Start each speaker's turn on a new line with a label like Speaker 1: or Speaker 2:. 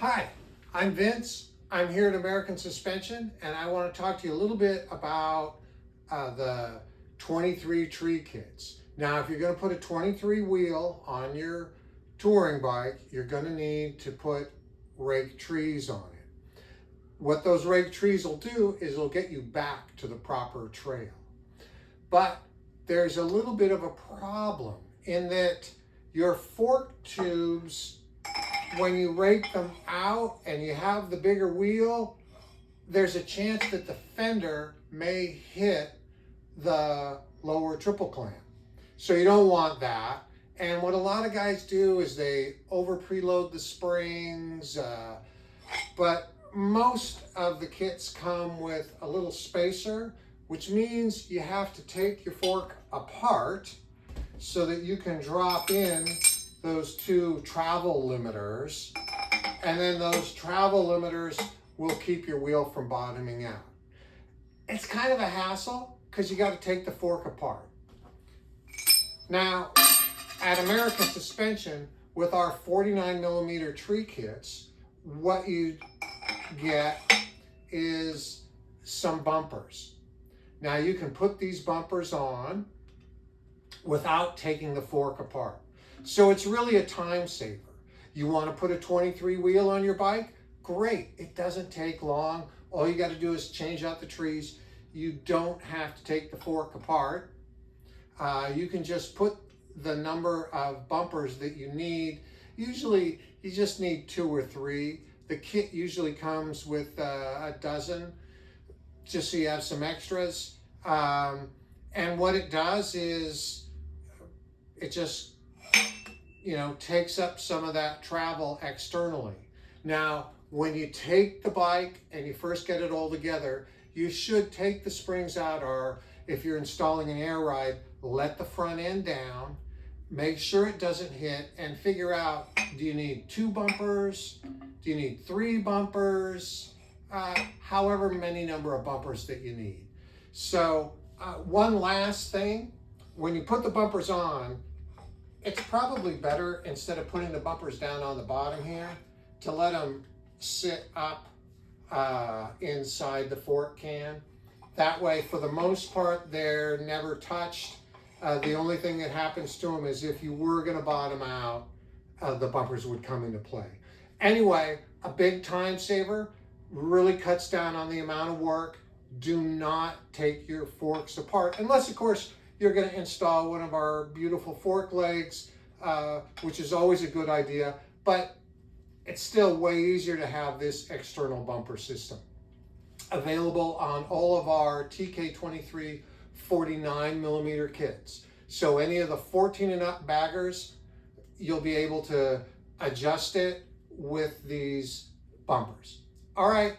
Speaker 1: Hi, I'm Vince. I'm here at American Suspension, and I want to talk to you a little bit about the 23 tree kits. Now, if you're going to put a 23 wheel on your touring bike, you're going to need to put Rake Trees on it. What those Rake Trees will do is it'll get you back to the proper trail. But there's a little bit of a problem in that your fork tubes, when you rake them out and you have the bigger wheel, there's a chance that the fender may hit the lower triple clamp. So you don't want that. And what a lot of guys do is they over preload the springs, but most of the kits come with a little spacer, which means you have to take your fork apart so that you can drop in those two travel limiters, and then those travel limiters will keep your wheel from bottoming out. It's kind of a hassle because you got to take the fork apart. Now, at American Suspension, with our 49mm tree kits, what you get is some bumpers. Now, you can put these bumpers on without taking the fork apart. So it's really a time saver. You want to put a 23 wheel on your bike? Great, it doesn't take long. All you got to do is change out the trees. You don't have to take the fork apart. You can just put the number of bumpers that you need. Usually you just need 2 or 3. The kit usually comes with a dozen, just so you have some extras. And what it does is it just takes up some of that travel externally. Now, when you take the bike and you first get it all together, you should take the springs out, or if you're installing an air ride, let the front end down, make sure it doesn't hit, and figure out, do you need 2 bumpers? Do you need 3 bumpers? However many number of bumpers that you need. So one last thing, when you put the bumpers on, it's probably better, instead of putting the bumpers down on the bottom here, to let them sit up inside the fork can. That way, for the most part, they're never touched. The only thing that happens to them is if you were going to bottom out, the bumpers would come into play. Anyway, a big time saver, really cuts down on the amount of work. Do not take your forks apart, unless, of course, you're going to install one of our beautiful fork legs, which is always a good idea, but it's still way easier to have this external bumper system. Available on all of our TK23 49mm kits. So any of the 14 and up baggers, you'll be able to adjust it with these bumpers. All right,